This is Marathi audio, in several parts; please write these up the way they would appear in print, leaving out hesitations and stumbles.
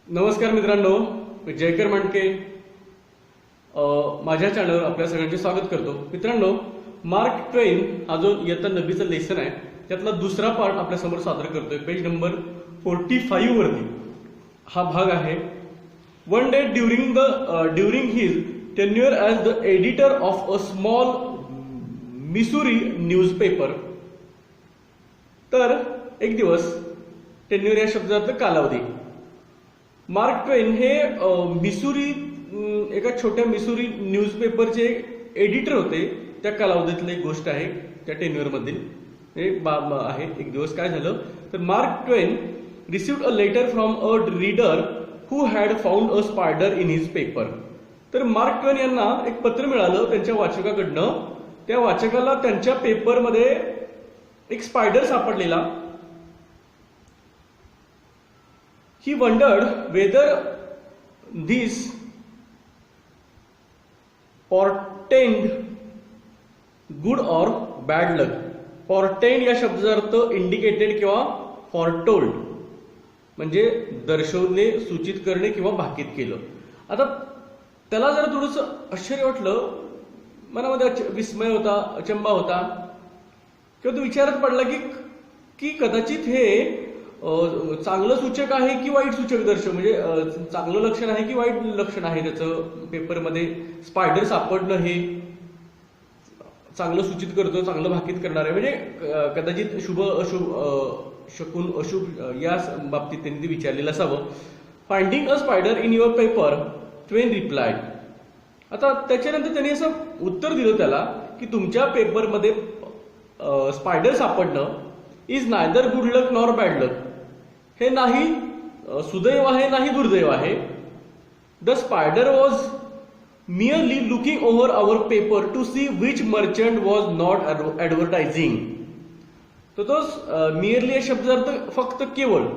नमस्कार मित्रांनो, मी जयकर मांडके माझ्या चॅनलवर आपल्या सगळ्यांचे स्वागत करतो. मित्रांनो, मार्क ट्वेन हा जो इयत्ता 9वीचा लेसन आहे त्यातला दुसरा पार्ट आपल्या समोर सादर करतोय. पेज नंबर 45 वरती हा भाग आहे. One day during his tenure as the editor of a small Missouri newspaper. तर एक दिवस, टेन्युअर या शब्दाचा कालावधी. मार्क ट्वेन हे मिसुरी एका छोट्या मिसुरी न्यूजपेपरचे एडिटर होते. त्या कालावधीतली एक गोष्ट आहे, त्या टेन्युअर मधील आहे. एक दिवस काय झालं तर Mark Twain received a letter from a reader who had found a spider in his paper. तर मार्क ट्वेन यांना एक पत्र मिळालं त्यांच्या वाचकाकडनं. त्या वाचकाला त्यांच्या पेपरमध्ये एक स्पायडर सापडलेला. He wondered whether this portend good or bad luck. Portend या शब्दाचा अर्थ इंडिकेटेड किंवा फॉरटोल्ड म्हणजे दर्शवणे, सूचित करणे किंवा भाकीत केलं. आता त्याला जरा थोडंसं आश्चर्य वाटलं, मनामध्ये विस्मय होता, अचंबा होता, किंवा तो विचारात पडला की कदाचित हे चांगलं सूचक आहे की वाईट सूचक दर्शक, म्हणजे चांगलं लक्षण आहे की वाईट लक्षण आहे. त्याचं पेपरमध्ये स्पायडर सापडणं हे चांगलं सूचित करतो, चांगलं भाकीत करणार आहे, म्हणजे कदाचित शुभ अशुभ शकून अशुभ या बाबतीत त्यांनी ते विचारलेलं असावं. Finding a spider in your paper, ट्वेन रिप्लायड. आता त्याच्यानंतर त्यांनी असं उत्तर दिलं त्याला की तुमच्या पेपरमध्ये स्पायडर सापडणं is neither good luck nor bad luck. हे नाही सुदैव आहे नाही दुर्दैव आहे. The spider was merely looking over our paper to see which merchant was not advertising. तर तो मिअरली या शब्दाचा अर्थ फक्त केवळ.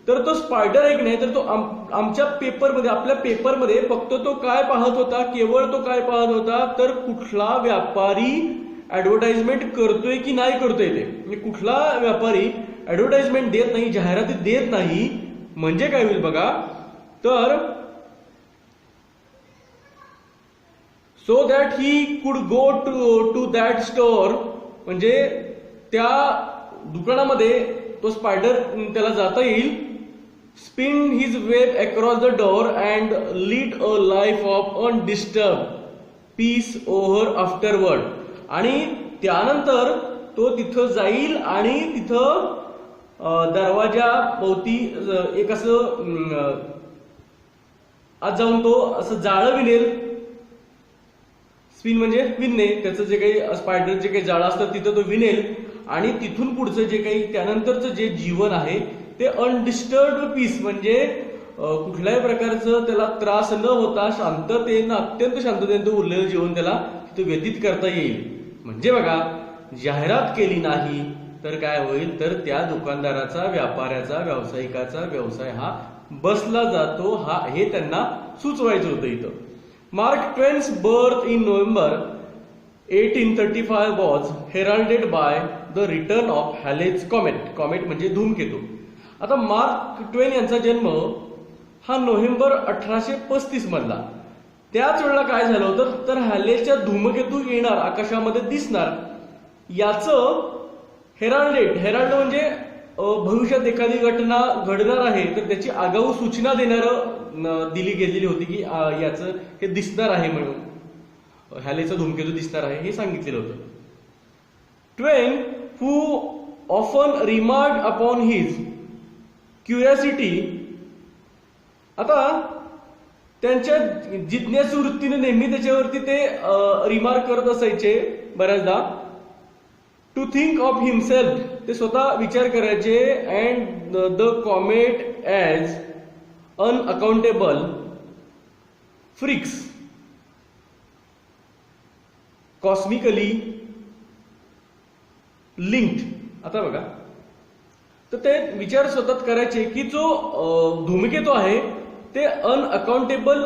तर तो स्पायडर एक नाही, तर तो आमच्या पेपरमध्ये, आपल्या पेपरमध्ये फक्त तो काय पाहत होता, केवळ तो काय पाहत होता तर कुठला व्यापारी ऍडव्हर्टाइजमेंट करतोय की नाही करतोय ते. म्हणजे कुठला व्यापारी ऍडव्हर्टाइजमेंट देत नाही, जाहिराती देत नाही, म्हणजे काय होईल बघा. तर so that he could go to that store, म्हणजे त्या दुकानामध्ये तो स्पायडर त्याला जाता येईल. Spin his web across the door and lead a life of undisturbed peace over afterward. आणि त्यानंतर तो तिथं जाईल आणि तिथं दरवाजा भोवती एक असं आज जाऊन तो असं जाळं विणेल. स्पिन म्हणजे विणणे, त्याचं जे काही स्पायडर जे काही जाळं असतं तिथं तो विणेल. आणि तिथून पुढचं जे काही त्यानंतरचं जे जीवन आहे ते अनडिस्टर्ब पीस, म्हणजे कुठल्याही प्रकारचं त्याला त्रास न होता शांततेनं, अत्यंत शांततेनं उरलेलं जीवन त्याला तिथं व्यतीत करता येईल. म्हणजे बघा, जाहिरात केली नाही तर काय होईल, तर त्या दुकानदाराचा, व्यापाऱ्याचा, व्यावसायिकाचा व्यवसाय हा बसला जातो. हे त्यांना सुचवायचं होतं इथं. Mark Twain's birth in November 1835 was heralded by the return of Halley's comet. Comet म्हणजे धूमकेतू. आता मार्क ट्वेन यांचा जन्म हा नोव्हेंबर 1835 मधला. त्याच वेळेला काय झालं होतं तर हॅलेच्या धूमकेतू येणार, आकाशामध्ये दिसणार, याचं हेराल्ड म्हणजे भविष्यात एखादी घटना घडणार आहे तर त्याची आगाऊ सूचना दिली गेलेली होती की याचं हे दिसणार आहे, म्हणून हॅलेचा धूमकेतू दिसणार आहे हे सांगितलेलं होतं. Twain who often remarked upon his curiosity. आता त्यांच्या जिज्ञासू वृत्तीने नेहमी त्याच्यावरती ते रिमार्क करत असायचे बऱ्याचदा. टू थिंक ऑफ हिमसेल्फ, ते स्वतः विचार करायचे. And the comet as unaccountable freaks cosmically linked. आता बघा, तर ते विचार सतत करायचे की जो धूमकेतू आहे ते अनअकाउंटेबल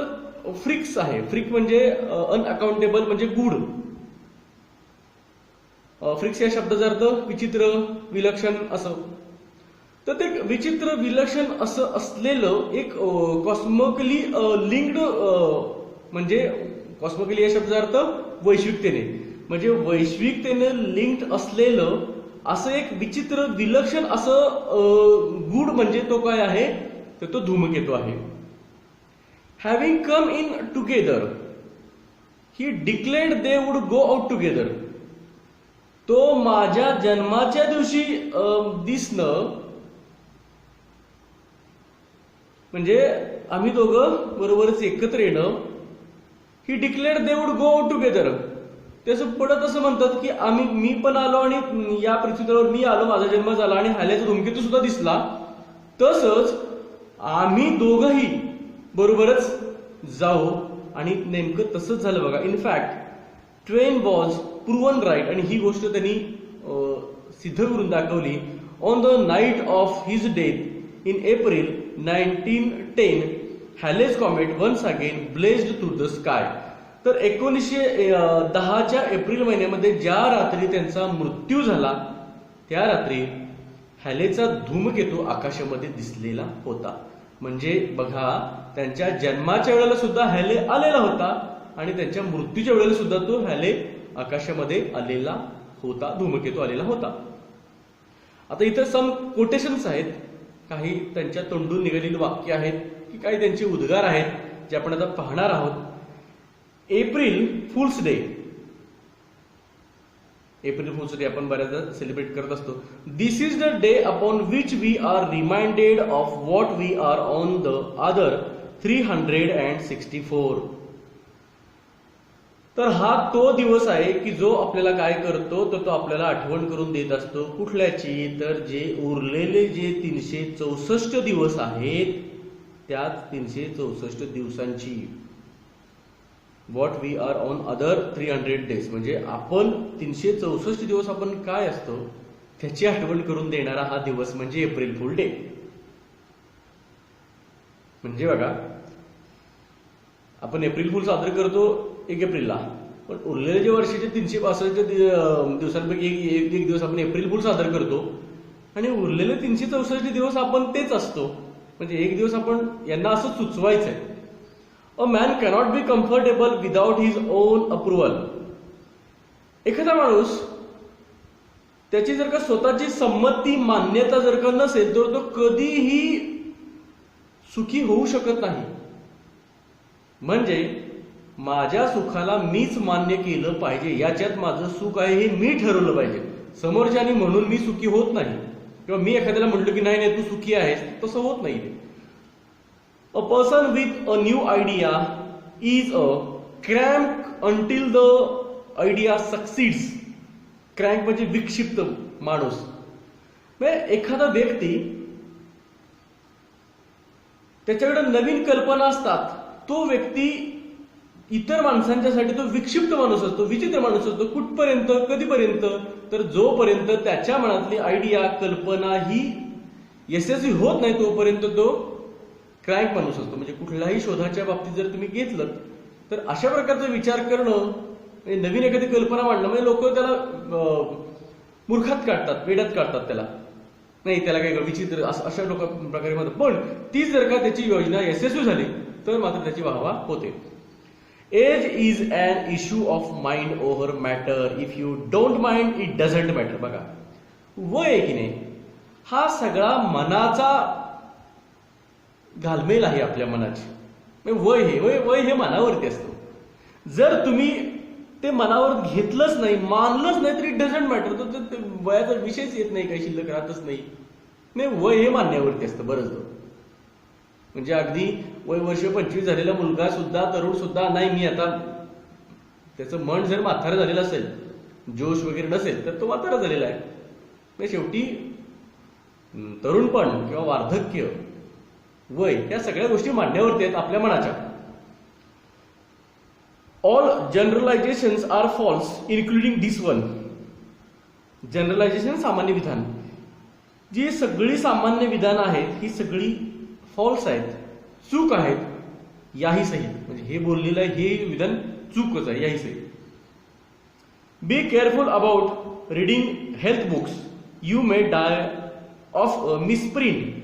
फ्रिक्स आहे. फ्रिक म्हणजे अनअकाउंटेबल म्हणजे गूढ. फ्रिक्स या शब्दाचा अर्थ विचित्र, विलक्षण असं. तर ते विचित्र विलक्षण असं असलेलं एक कॉस्मोकली लिंक्ड, म्हणजे कॉस्मोकली या शब्दाचा अर्थ वैश्विकतेने, म्हणजे वैश्विकतेने लिंक्ड असलेलं असं एक विचित्र विलक्षण असं गुड म्हणजे तो काय आहे, तर तो धूमकेतू आहे. Having come in together he declared they would go out together. तो माझ्या जन्माच्या दिवशी दिसणं म्हणजे आम्ही दोघं बरोबरच एकत्र येणं. He declared they would go out together. त्याचं पडत असं म्हणतात की मी पण आलो आणि या पृथ्वीतलावर मी आलो, माझा जन्म झाला आणि हाल्याचा धूमकेतू सुद्धा दिसला, तसंच आम्ही दोघंही बरोबरच जाऊ. आणि नेमकं तसंच झालं बघा. इनफॅक्ट ट्वेन वॉज प्रूव्हन राईट, आणि ही गोष्ट त्यांनी सिद्ध करून दाखवली. On the night of his death in April 1910 Halley's comet once again blazed through the sky. तर 1910च्या एप्रिल महिन्यामध्ये ज्या रात्री त्यांचा मृत्यू झाला, त्या रात्री हॅलेचा धूमकेतू आकाशामध्ये दिसलेला होता. म्हणजे बघा, त्यांच्या जन्माच्या वेळेला सुद्धा हॅले आलेला होता आणि त्यांच्या मृत्यूच्या वेळेला सुद्धा तो हॅले आकाशामध्ये आलेला होता, धूमकेतू आलेला होता. आता इथं सम कोटेशन्स आहेत, काही त्यांच्या तोंडून निघालेली वाक्य आहेत की काही त्यांचे उद्गार आहेत जे आपण आता पाहणार आहोत. April fools day. April fools day आपण बऱ्याचदा सेलिब्रेट करत असतो. This is the day upon which we are reminded of what we are on the other 364. तर हा तो दिवस आहे की जो आपल्याला काय करतो, तर तो आपल्याला आठवण करून देत असतो. कुठल्याची? तर जे उरलेले जे 364 दिवस आहेत त्या 364 दिवसांची. What we are on other 300 days, म्हणजे आपण 364 दिवस आपण काय असतो त्याची आठवण करून देणारा हा दिवस म्हणजे एप्रिल फुल डे. म्हणजे बघा, आपण एप्रिल फुल साजरे करतो 1 एप्रिलला, पण उरलेले जे वर्षाचे 362 दिवसांपैकी एक दिवस आपण एप्रिल फुल साजरा करतो आणि उरलेले 364 दिवस आपण तेच असतो. म्हणजे एक दिवस आपण यांना असं सुचवायचंय. A man cannot be comfortable without his own approval. एखादा माणूस त्याची जर का स्वतःची संमती, मान्यता जर का नसेल तर तो कधीही सुखी होऊ शकत नाही. म्हणजे माझ्या सुखाला मीच मान्य केलं पाहिजे, याच्यात माझं सुख आहे हे मी ठरवलं पाहिजे. समोरच्यानी म्हणून मी सुखी होत नाही, किंवा मी एखाद्याला म्हणलो की नाही तू सुखी आहेस, तसं होत नाही. A person with a new idea is a crank until the idea succeeds. Crank म्हणजे विक्षिप्त माणूस. म्हणजे एखादा व्यक्ती त्याच्याकडे नवीन कल्पना असतात, तो व्यक्ती इतर माणसांच्यासाठी तो विक्षिप्त माणूस असतो, विचित्र माणूस असतो. कुठपर्यंत? कधीपर्यंत? तर जोपर्यंत त्याच्या मनातली आयडिया, कल्पना ही यशस्वी होत नाही तोपर्यंत तो क्रॅन्क माणूस असतो. म्हणजे कुठल्याही शोधाच्या बाबतीत जर तुम्ही घेतलं तर अशा प्रकारचा विचार करणं, म्हणजे नवीन एखादी कल्पना मांडणं, म्हणजे लोक त्याला मूर्खात काढतात, वेड्यात काढतात त्याला. नाही त्याला काही विचित्र अशा प्रकारे म्हणतात. पण तीच जर का त्याची योजना यशस्वी झाली तर मात्र त्याची वाहवा होते. Age is an issue of mind over matter. If you don't mind it doesn't matter. बघा, वय आहे की नाही, हा सगळा मनाचा घालमेल आहे आपल्या मनाची. वय हे मनावरती असतं. जर तुम्ही ते मनावर घेतलंच नाही, मानलंच नाही तरी डझंट मॅटर, तर वयाचा विषयच येत नाही, काही शिल्लक राहतच नाही. वय हे मानण्यावरती असतं बरंच. म्हणजे अगदी वय वर्ष 25 झालेला मुलगा सुद्धा, तरुण सुद्धा, नाही मी आता, त्याचं मन जर म्हातारं झालेलं असेल, जोश वगैरे नसेल, तर तो म्हातारा झालेला आहे. शेवटी तरुणपण किंवा वार्धक्य, वय, या सगळ्या गोष्टी मांडण्यावरती आहेत आपल्या मनाच्या. ऑल जनरलायझेशन्स आर फॉल्स इन्क्लुडिंग दिस वन. जनरलायझेशन सामान्य विधान, जी सगळी सामान्य विधान आहेत ही सगळी फॉल्स आहेत, चूक आहेत, याही सहित. म्हणजे हे बोललेलं आहे हे विधान चूकच आहे, याही सहित. Be careful about reading health books. You may die of misprint.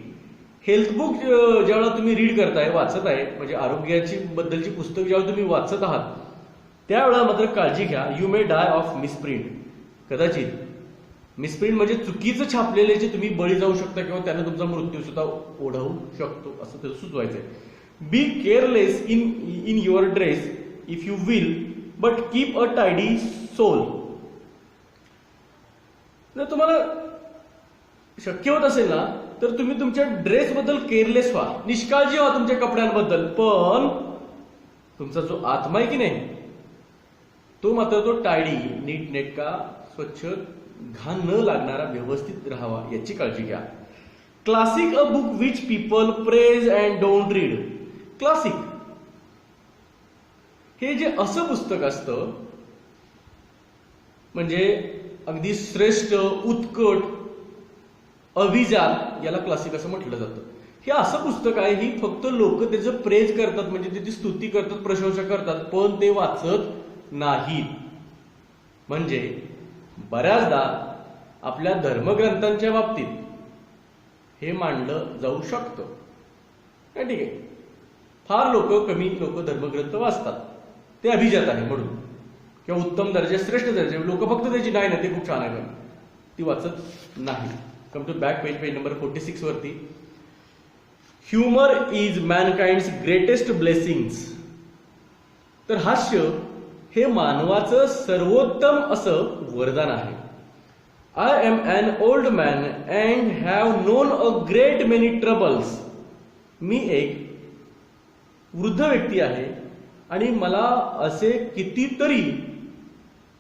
Health book ज्यावेळेला तुम्ही रीड करताय, वाचत आहे, म्हणजे आरोग्याची बद्दलची पुस्तक ज्यावेळेला तुम्ही वाचत आहात त्यावेळेला मात्र काळजी घ्या. You may die of misprint. कदाचित मिसप्रिंट म्हणजे चुकीचं छापलेले जे तुम्ही बळी जाऊ शकता किंवा त्याने तुमचा मृत्यू सुद्धा ओढवू शकतो असं त्याचं सुचवायचंय. Be careless in your dress if you will but keep a tidy soul. जर तुम्हाला शक्य होत असेल ना तर तुम्ही तुमच्या ड्रेसबद्दल केअरलेस व्हा, निष्काळजी व्हा तुमच्या कपड्यांबद्दल, पण तुमचा जो आत्मा आहे की नाही तो मात्र तो टायडी, नीट नेटका, स्वच्छ, घाण न लागणारा, व्यवस्थित राहावा याची काळजी घ्या. Classic, a book which people praise and don't read. Classic हे जे असं पुस्तक असतं म्हणजे अगदी श्रेष्ठ, उत्कट, अभिजात, याला क्लासिक असं म्हटलं जातं. हे असं पुस्तक आहे, ही फक्त लोक त्याचं प्रेज करतात, म्हणजे त्याची स्तुती करतात, प्रशंसा करतात, पण ते वाचत नाहीत. म्हणजे बऱ्याचदा आपल्या धर्मग्रंथांच्या बाबतीत हे मांडलं जाऊ शकतं. ठीक आहे, फार कमी लोक धर्मग्रंथ वाचतात, ते अभिजात आहे म्हणून, किंवा उत्तम दर्जा, श्रेष्ठ दर्जा, लोक फक्त त्याची नाही ना ते खूप छान आहे पण ती वाचत नाही. Come to back page number 46 वरती. Humour is mankind's greatest blessings. तर हास्य हे मानवाचं सर्वोत्तम असं वरदान आहे. I am an old man and have known a great many troubles. मी एक वृद्ध व्यक्ती आहे आणि मला असे कितीतरी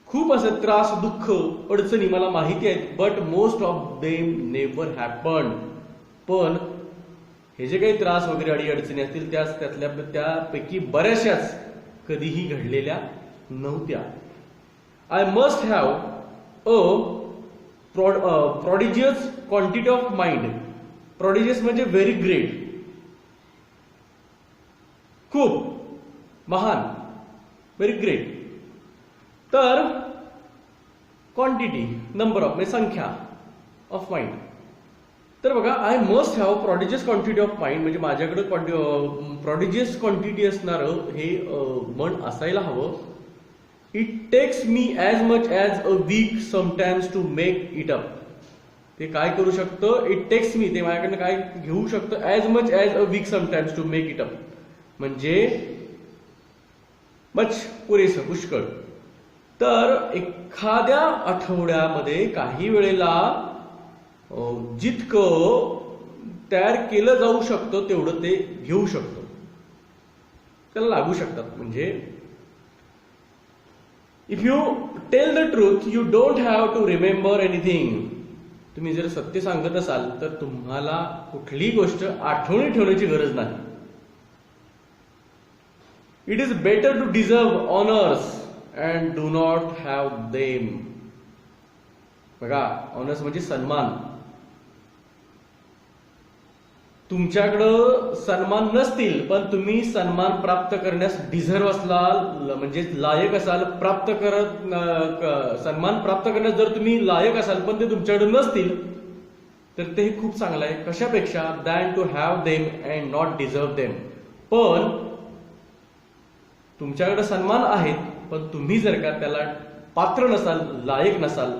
खूप असे त्रास, दुःख, अडचणी मला माहिती आहेत, but most of them never happen. पण हे जे काही त्रास वगैरे अडी अडचणी असतील त्यापैकी बऱ्याचशाच कधीही घडलेल्या नव्हत्या. I must have a prodigious quantity of mind. prodigious म्हणजे व्हेरी ग्रेट, खूप महान, व्हेरी ग्रेट. तर क्वांटिटी, नंबर ऑफ म्हणजे संख्या, ऑफ माइंड. तर बघा, I must have prodigious quantity of mind म्हणजे माझ्याकडे प्रॉडिजियस क्वांटिटी असणारं हे मन असायला हवं. It takes me as much as a week sometimes to make it up. ते काय करू शकतं, इट टेक्स मी, ते माझ्याकडनं काय घेऊ शकतं, as much as a week sometimes to make it up म्हणजे मच, पुरेसं, पुष्कळ. तर एखाद्या आठवड्यामध्ये काही वेळेला जितकं तयार केलं जाऊ शकतं तेवढं ते घेऊ शकतो, त्याला लागू शकतात. म्हणजे if you tell the truth you don't have to remember anything. तुम्ही जर सत्य सांगत असाल तर तुम्हाला कुठलीही गोष्ट आठवणी ठेवण्याची गरज नाही. It is better to deserve honours and do not have them. बघा, ऑनर्स म्हणजे सन्मान. तुमच्याकडं सन्मान नसतील पण तुम्ही सन्मान प्राप्त करण्यास डिझर्व असाल, म्हणजे लायक असाल, सन्मान प्राप्त करण्यास जर तुम्ही लायक असाल पण ते तुमच्याकडे नसतील तर ते खूप चांगलं आहे. कशापेक्षा, than to have them and not deserve them. पण तुमच्याकडे सन्मान आहेत पण तुम्ही जर का त्याला पात्र नसाल, लायक नसाल,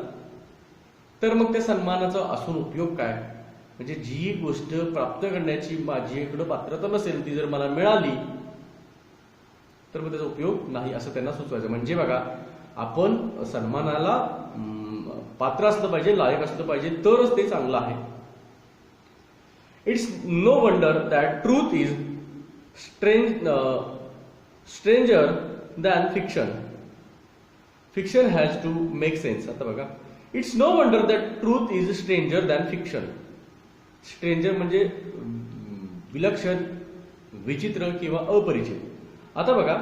तर मग त्या सन्मानाचा असून उपयोग काय. म्हणजे जी गोष्ट प्राप्त करण्याची माझ्याकडे पात्रता नसेल ती जर मला मिळाली तर मग त्याचा उपयोग नाही असं त्यांना सुचवायचं. म्हणजे बघा, आपण सन्मानाला पात्र असलं पाहिजे, लायक असलं पाहिजे, तरच ते चांगलं आहे. It's no wonder that truth is stranger than fiction. Fiction has to make sense. आता बघा, it's no wonder that truth is stranger than fiction. Stranger म्हणजे विलक्षण, विचित्र किंवा अपरिचित. आता बघा,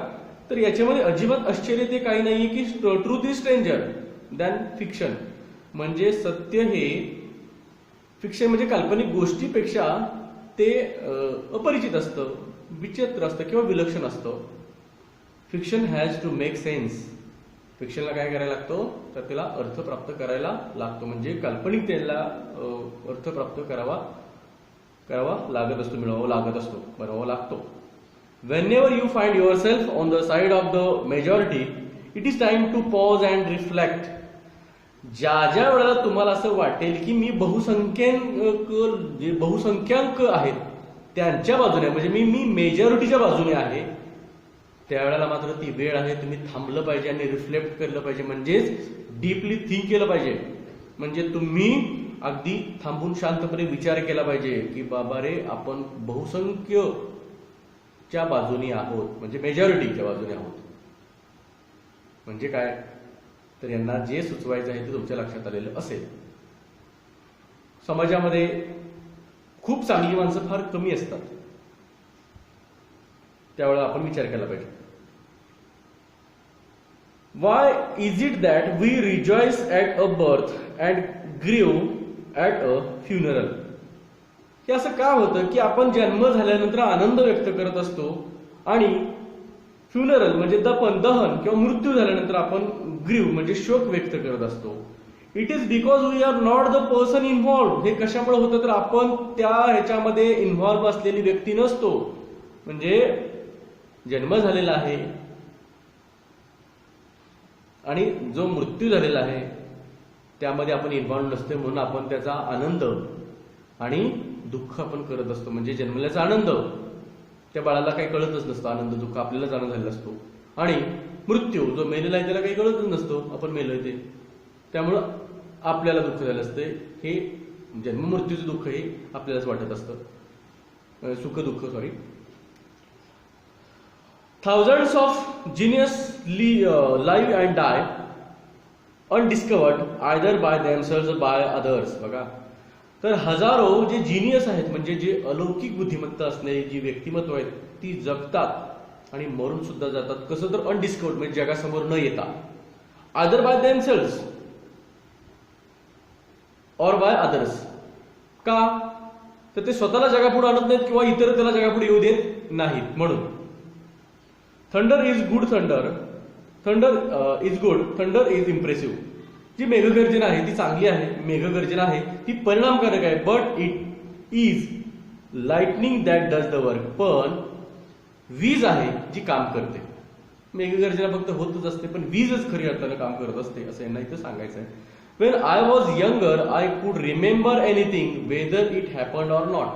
तर याच्यामध्ये अजिबात आश्चर्य ते काही नाहीये की truth is stranger than fiction. म्हणजे सत्य हे फिक्शन म्हणजे काल्पनिक गोष्टीपेक्षा ते अपरिचित असतं, विचित्र असतं किंवा विलक्षण असतं. Fiction has to make sense. फिक्शनला काय करायला लागतो तर त्याला अर्थ प्राप्त करायला लागतो. म्हणजे काल्पनिक त्याला अर्थ प्राप्त करावा लागत असतो, मिळवावा लागत असतो, बनावा लागतो. Whenever you find yourself on the side of the majority, it is time to pause and reflect. ज्या वेळेला तुम्हाला असं वाटेल की मी बहुसंख्याक आहेत त्यांच्या बाजूने, म्हणजे मी मेजॉरिटीच्या बाजूने आहे, त्यावेळेला मात्र ती वेळ आहे. तुम्ही थांबलं पाहिजे आणि रिफ्लेक्ट केलं पाहिजे, म्हणजेच डीपली थिंक केलं पाहिजे. म्हणजे तुम्ही अगदी थांबून शांतपणे विचार केला पाहिजे की बाबा रे, आपण बहुसंख्यच्या बाजूने आहोत, म्हणजे मेजॉरिटीच्या बाजूने आहोत. म्हणजे काय तर यांना जे सुचवायचं आहे ते तुमच्या लक्षात आलेलं असेल. समाजामध्ये खूप चांगली माणसं फार कमी असतात, त्यावेळेला आपण विचार केला पाहिजे. Why is it that we rejoice at a birth and grieve at a funeral? हे असं का होतं की आपण जन्म झाल्यानंतर आनंद व्यक्त करत असतो आणि फ्युनरल म्हणजे दहन किंवा मृत्यू झाल्यानंतर आपण ग्रीव म्हणजे शोक व्यक्त करत असतो. It is because we are not the person involved. हे कशामुळे होतं तर आपण त्या ह्याच्यामध्ये इन्व्हॉल्व असलेली व्यक्ती नसतो. म्हणजे जन्म झालेला आहे आणि जो मृत्यू झालेला आहे त्यामध्ये आपण इन्व्हॉल्व नसते, म्हणून आपण त्याचा आनंद आणि दुःख आपण करत असतो. म्हणजे जन्मल्याचा आनंद त्या बाळाला काही कळतच नसतं, आनंद दुःख आपल्याला जाणं झालेला असतो. आणि मृत्यू जो मेलेला आहे त्याला काही कळतच नसतो, आपण मेलोय ते, त्यामुळं आपल्याला दुःख झालं असतं. हे जन्म मृत्यूचं दुःख हे आपल्यालाच वाटत असतं, सुख दुःख sorry. Thousands of genius live and die undiscovered either by themselves or by others. बघा, तर हजारो जे जीनियस आहेत म्हणजे जे अलौकिक बुद्धिमत्ता असलेली जी व्यक्तिमत्व आहेत ती जगतात आणि मरून सुद्धा जातात. कसं तर अनडिस्कवर्ड म्हणजे जगासमोर न येता. आयदर बाय देमसेल्व्स और बाय अदर्स. का तर ते स्वतःला जगापुढे आणत नाहीत किंवा इतर त्याला जगापुढे येऊ देत नाहीत. म्हणून thunder is good, thunder is impressive. जी मेघगर्जना आहे ती चांगली आहे, मेघगर्जना आहे ती परिणामकारक आहे. But it is lightning that does the work. पण वीज आहे जी काम करते. मेघगर्जना फक्त होतच असते पण वीजच खरी अर्थानं काम करत असते, असं यांना इथं सांगायचं आहे. When I was younger I could remember anything whether it happened or not.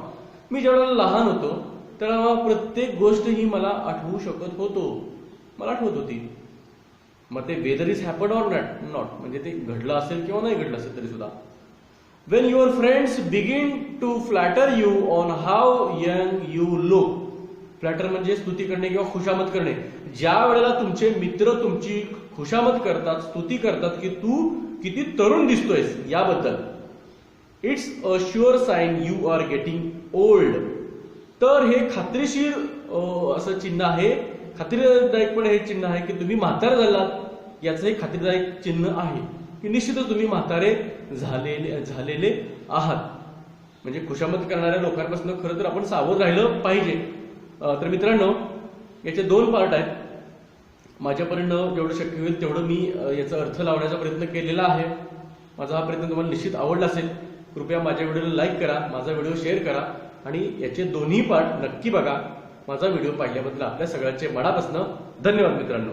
मी जेव्हा लहान होतो तेव्हा प्रत्येक गोष्ट ही मला आठवू शकत होतो, मला आठवत होती. मग ते whether is happened or not म्हणजे ते घडलं असेल किंवा नाही घडलं असेल तरी सुद्धा. When your friends begin to flatter you on how young you look. Flatter म्हणजे स्तुती करणे किंवा खुशामत करणे. ज्या वेळेला तुमचे मित्र तुमची खुशामत करतात, स्तुती करतात की तू किती तरुण दिसतोयस याबद्दल, it's a sure sign you are getting old. तर हे खात्रीशीर असं चिन्ह आहे, खात्रीदायकपणे हे चिन्ह आहे की तुम्ही म्हातारे झालात, याचं एक खात्रीदायक चिन्ह आहे की निश्चितच तुम्ही म्हातारे झालेले आहात. म्हणजे खुशामत करणाऱ्या लोकांपासून खरं तर आपण सावध राहिलं पाहिजे. तर मित्रांनो, याचे 2 पार्ट आहेत. माझ्यापर्यंत जेवढं शक्य होईल तेवढं मी याचा अर्थ लावण्याचा प्रयत्न केलेला आहे. माझा हा प्रयत्न तुम्हाला निश्चित आवडला असेल. कृपया माझ्या व्हिडिओला लाईक करा, माझा व्हिडिओ शेअर करा आणि याचे 2ही पार्ट नक्की बघा. माझा व्हिडिओ पाहिल्याबद्दल आपल्या सगळ्यांचे मनापासून धन्यवाद मित्रांनो.